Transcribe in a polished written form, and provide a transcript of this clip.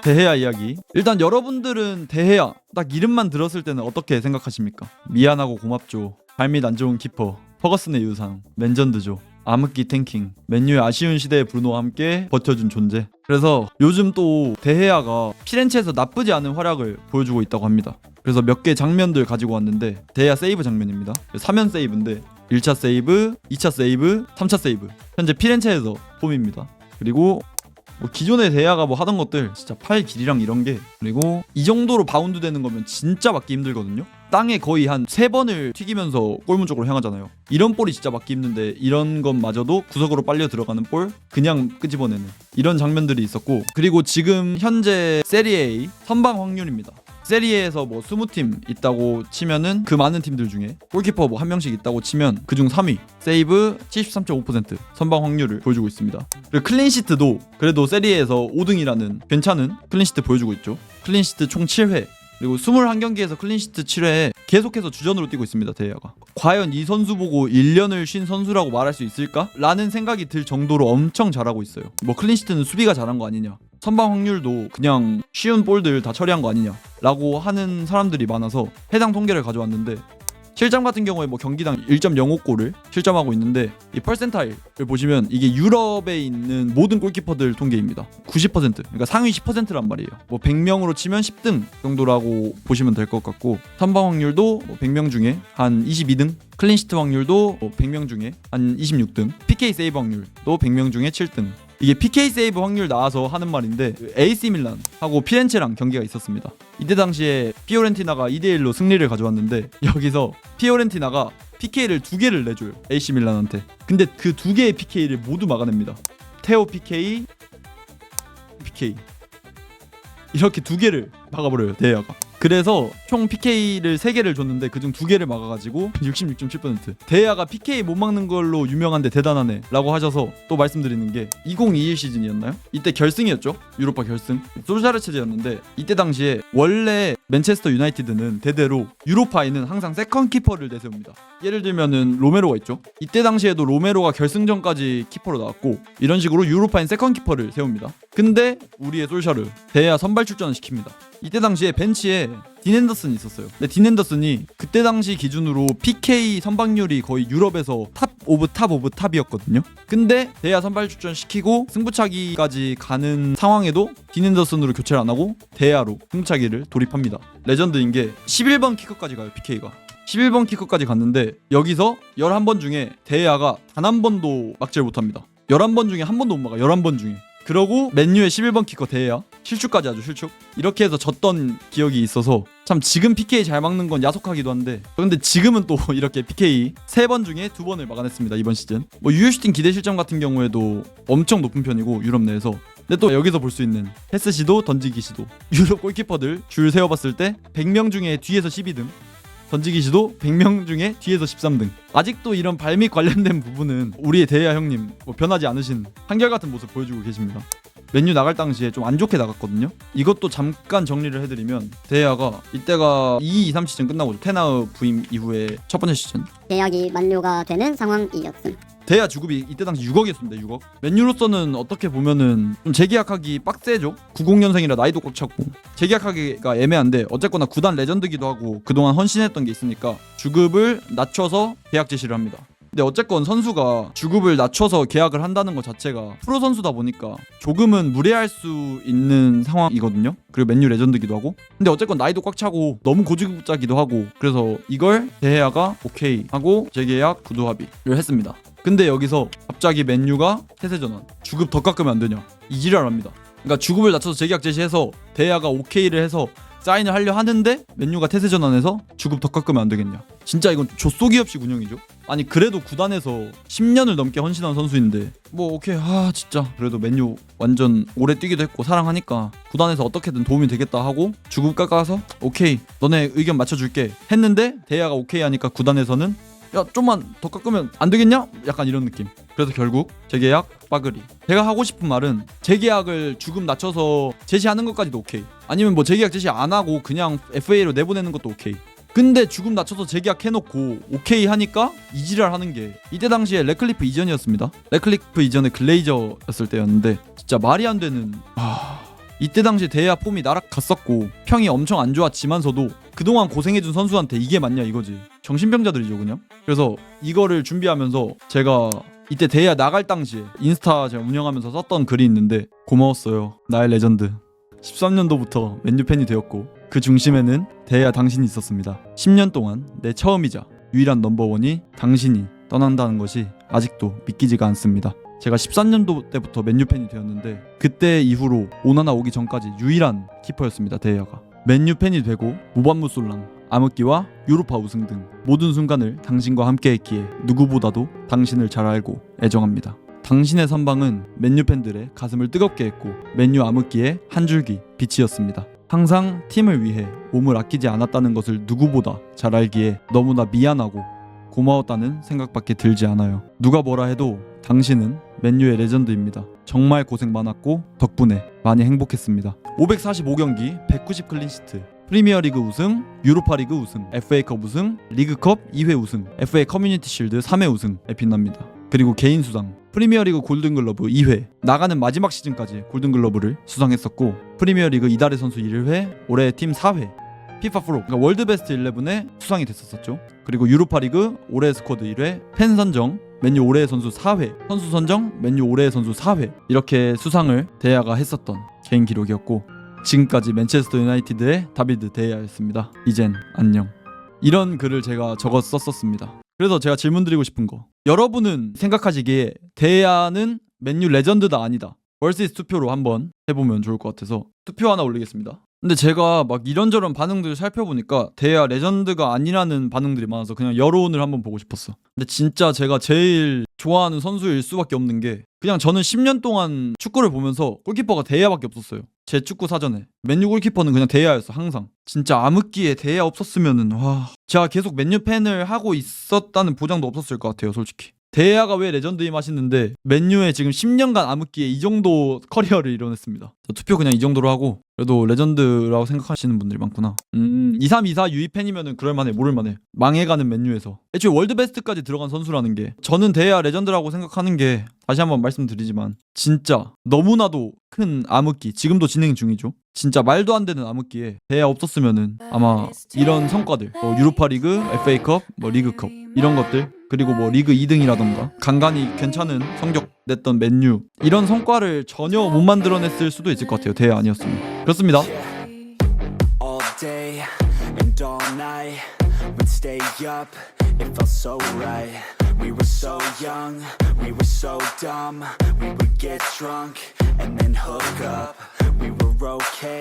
대해야 이야기. 일단 여러분들은 대해야 딱 이름만 들었을 때는 어떻게 생각하십니까? 미안하고 고맙죠. 발밑 안 좋은 키퍼, 퍼거슨의 유상, 맨전드죠. 암흑기 탱킹, 맨유의 아쉬운 시대의 브루노와 함께 버텨준 존재. 그래서 요즘 또 데헤아가 피렌체에서 나쁘지 않은 활약을 보여주고 있다고 합니다. 그래서 몇 개 장면들 가지고 왔는데, 데헤아 세이브 장면입니다. 3연 세이브인데 1차 세이브, 2차 세이브, 3차 세이브. 현재 피렌체에서 폼입니다. 그리고 뭐 기존의 데헤아가 뭐 하던 것들 진짜 팔 길이랑 이런 게, 그리고 이 정도로 바운드 되는 거면 진짜 맞기 힘들거든요. 땅에 거의 한 3번을 튀기면서 골문 쪽으로 향하잖아요. 이런 볼이 진짜 맞기 힘든데 이런 것마저도 구석으로 빨려 들어가는 볼 그냥 끄집어내는 이런 장면들이 있었고, 그리고 지금 현재 세리에 선방 확률입니다. 세리에에서 뭐 20팀 있다고 치면은 그 많은 팀들 중에 골키퍼 뭐 한 명씩 있다고 치면 그중 3위, 세이브 73.5% 선방 확률을 보여주고 있습니다. 그리고 클린시트도 그래도 세리에에서 5등이라는 괜찮은 클린시트 보여주고 있죠. 클린시트 총 7회, 그리고 21경기에서 클린시트 7회에 계속해서 주전으로 뛰고 있습니다. 데헤아가. 과연 이 선수 보고 1년을 쉰 선수라고 말할 수 있을까? 라는 생각이 들 정도로 엄청 잘하고 있어요. 뭐 클린시트는 수비가 잘한 거 아니냐, 선방 확률도 그냥 쉬운 볼들 다 처리한 거 아니냐 라고 하는 사람들이 많아서 해당 통계를 가져왔는데, 실점 같은 경우에 뭐 경기당 1.05골을 실점하고 있는데, 이 퍼센타일을 보시면 이게 유럽에 있는 모든 골키퍼들 통계입니다. 90%, 그러니까 상위 10%란 말이에요. 뭐 100명으로 치면 10등 정도라고 보시면 될 것 같고, 선방 확률도 뭐 100명 중에 한 22등, 클린시트 확률도 뭐 100명 중에 한 26등, PK 세이브 확률도 100명 중에 7등. 이게 PK 세이브 확률 나와서 하는 말인데, AC 밀란하고 피렌체랑 경기가 있었습니다. 이때 당시에 피오렌티나가 2대1로 승리를 가져왔는데, 여기서 피오렌티나가 PK를 2개를 내줘요, AC 밀란한테. 근데 그 2개의 PK를 모두 막아냅니다. 테오 PK, PK 이렇게 2개를 막아버려요, 데헤아가. 그래서 총 PK를 3개를 줬는데 그중 2개를 막아가지고 66.7%. 데헤아가 PK 못 막는 걸로 유명한데 대단하네 라고 하셔서 또 말씀드리는 게, 2021 시즌이었나요? 이때 결승이었죠, 유로파 결승. 솔샤르 체제였는데, 이때 당시에 원래 맨체스터 유나이티드는 대대로 유로파에는 항상 세컨 키퍼를 내세웁니다. 예를 들면은 로메로가 있죠. 이때 당시에도 로메로가 결승전까지 키퍼로 나왔고, 이런 식으로 유로파인 세컨 키퍼를 세웁니다. 근데 우리의 솔샤르, 데헤아 선발 출전을 시킵니다. 이때 당시에 벤치에 딘 핸더슨이 있었어요. 근데 딘 핸더슨이 그때 당시 기준으로 PK 선방률이 거의 유럽에서 탑 오브 탑이었거든요. 근데 데헤아 선발 출전시키고 승부차기까지 가는 상황에도 딘 핸더슨으로 교체를 안 하고 데헤아로 승부차기를 돌입합니다. 레전드인 게 11번 키커까지 가요, PK가. 11번 키커까지 갔는데 여기서 11번 중에 데헤아가 단 한 번도 막지를 못합니다. 11번 중에 한 번도 못 막아, 11번 중에. 그러고 맨유의 11번 키커 데헤아 실축까지 하죠, 실축. 이렇게 해서 졌던 기억이 있어서, 참 지금 PK 잘 막는 건 야속하기도 한데, 근데 지금은 또 이렇게 PK 3번 중에 2번을 막아냈습니다, 이번 시즌. 뭐 유효슈팅 기대 실점 같은 경우에도 엄청 높은 편이고, 유럽 내에서. 근데 또 여기서 볼 수 있는 패스 시도, 던지기 시도, 유럽 골키퍼들 줄 세어봤을 때 100명 중에 뒤에서 12등, 던지기 시도 100명 중에 뒤에서 13등. 아직도 이런 발밑 관련된 부분은 우리의 데헤아 형님 뭐 변하지 않으신 한결같은 모습 보여주고 계십니다. 맨유 나갈 당시에 좀 안 좋게 나갔거든요. 이것도 잠깐 정리를 해드리면, 데헤아가 이때가 2-2-3 시즌 끝나고 테나우 부임 이후에 첫 번째 시즌 계약이 만료가 되는 상황이었음. 데헤아 주급이 이때 당시 6억이었습니다. 6억. 맨유로서는 어떻게 보면은 좀 재계약하기 빡세죠. 90년생이라 나이도 꽉 찼고 재계약하기가 애매한데, 어쨌거나 구단 레전드기도 하고 그동안 헌신했던 게 있으니까 주급을 낮춰서 계약 제시를 합니다. 근데 어쨌건 선수가 주급을 낮춰서 계약을 한다는 것 자체가 프로 선수다 보니까 조금은 무례할 수 있는 상황이거든요. 그리고 맨유 레전드기도 하고. 근데 어쨌건 나이도 꽉 차고 너무 고주급자기도 하고, 그래서 이걸 데헤아가 오케이 하고 재계약 구두 합의를 했습니다. 근데 여기서 갑자기 맨유가 태세 전환, 주급 더 깎으면 안 되냐, 이 지랄을 합니다. 그러니까 주급을 낮춰서 재계약 제시해서 데헤아가 오케이를 해서 사인을 하려 하는데, 맨유가 태세 전환해서 주급 더 깎으면 안 되겠냐. 진짜 이건 조쏘기 없이 운영이죠. 아니 그래도 구단에서 10년을 넘게 헌신한 선수인데, 뭐 오케이, 진짜 그래도 맨유 완전 오래 뛰기도 했고 사랑하니까 구단에서 어떻게든 도움이 되겠다 하고 주급 깎아서 오케이, 너네 의견 맞춰줄게 했는데, 데헤아가 오케이 하니까 구단에서는 야 좀만 더 깎으면 안 되겠냐? 약간 이런 느낌. 그래서 결국 재계약 빠그리. 제가 하고 싶은 말은, 재계약을 주급 낮춰서 제시하는 것까지도 오케이, 아니면 뭐 재계약 제시 안 하고 그냥 FA로 내보내는 것도 오케이. 근데 주급 낮춰서 재계약 해놓고 오케이 하니까 이지랄 하는 게, 이때 당시에 레클리프 이전이었습니다. 레클리프 이전에 글레이저였을 때였는데 진짜 말이 안 되는, 이때 당시 대야 폼이 날아갔었고 평이 엄청 안 좋았지만서도 그동안 고생해준 선수한테 이게 맞냐 이거지. 정신병자들이죠 그냥. 그래서 이거를 준비하면서 제가 이때 대야 나갈 당시에 인스타 제가 운영하면서 썼던 글이 있는데, 고마웠어요 나의 레전드. 13년도부터 맨유 팬이 되었고 그 중심에는 대야 당신이 있었습니다. 10년 동안 내 처음이자 유일한 넘버원이 당신이 떠난다는 것이 아직도 믿기지가 않습니다. 제가 13년도 때부터 맨유 팬이 되었는데 그때 이후로 오나나 오기 전까지 유일한 키퍼였습니다. 대야가. 맨유 팬이 되고 무반무솔랑, 암흑기와 유로파 우승 등 모든 순간을 당신과 함께했기에 누구보다도 당신을 잘 알고 애정합니다. 당신의 선방은 맨유 팬들의 가슴을 뜨겁게 했고 맨유 암흑기의 한 줄기 빛이었습니다. 항상 팀을 위해 몸을 아끼지 않았다는 것을 누구보다 잘 알기에 너무나 미안하고 고마웠다는 생각밖에 들지 않아요. 누가 뭐라 해도 당신은 맨유의 레전드입니다. 정말 고생 많았고 덕분에 많이 행복했습니다. 545경기 190 클린시트, 프리미어리그 우승, 유로파리그 우승, FA컵 우승, 리그컵 2회 우승, FA 커뮤니티 실드 3회 우승에 빛납니다. 그리고 개인 수상, 프리미어리그 골든글러브 2회, 나가는 마지막 시즌까지 골든글러브를 수상했었고, 프리미어리그 이달의 선수 1회, 올해의 팀 4회, 피파 프로, 그러니까 월드베스트 11에 수상이 됐었죠. 그리고 유로파리그 올해의 스쿼드 1회, 팬 선정 맨유 올해의 선수 4회, 선수 선정 맨유 올해의 선수 4회, 이렇게 수상을 대야가 했었던 개인 기록이었고, 지금까지 맨체스터 유나이티드의 다비드 대야였습니다. 이젠 안녕. 이런 글을 제가 적었었습니다. 그래서 제가 질문 드리고 싶은 거, 여러분은 생각하시기에 대야는 맨유 레전드다 아니다, vs 투표로 한번 해보면 좋을 것 같아서 투표 하나 올리겠습니다. 근데 제가 막 이런저런 반응들을 살펴보니까 대야 레전드가 아니라는 반응들이 많아서 그냥 여론을 한번 보고 싶었어. 근데 진짜 제가 제일 좋아하는 선수일 수밖에 없는 게, 그냥 저는 10년 동안 축구를 보면서 골키퍼가 대야밖에 없었어요. 제 축구 사전에 맨유 골키퍼는 그냥 대야였어 항상. 진짜 암흑기에 대야 없었으면은 와, 제가 계속 맨유 팬을 하고 있었다는 보장도 없었을 것 같아요 솔직히. 대야가 왜 레전드임 하시는데 맨유에 지금 10년간 암흑기에 이 정도 커리어를 이뤄냈습니다. 투표 그냥 이 정도로 하고, 그래도 레전드라고 생각하시는 분들이 많구나. 2324 유이 팬이면은 그럴만해, 모를만해. 망해가는 맨유에서 애초에 월드베스트까지 들어간 선수라는 게, 저는 대야 레전드라고 생각하는 게, 다시 한번 말씀드리지만 진짜 너무나도 큰 암흑기, 지금도 진행 중이죠. 진짜 말도 안 되는 암흑기에 대야 없었으면은 아마 이런 성과들, 뭐 유로파리그, FA컵, 뭐 리그컵 이런 것들, 그리고 뭐 리그 2등이라던가 간간히 괜찮은 성적 냈던 맨유, 이런 성과를 전혀 못 만들어냈을 수도 있을 것 같아요 대야 아니었으면. 그렇습니다. All day and all night, we'd stay up, it felt so right. We were so young, we were so dumb. We would get drunk and then hook up. We were okay.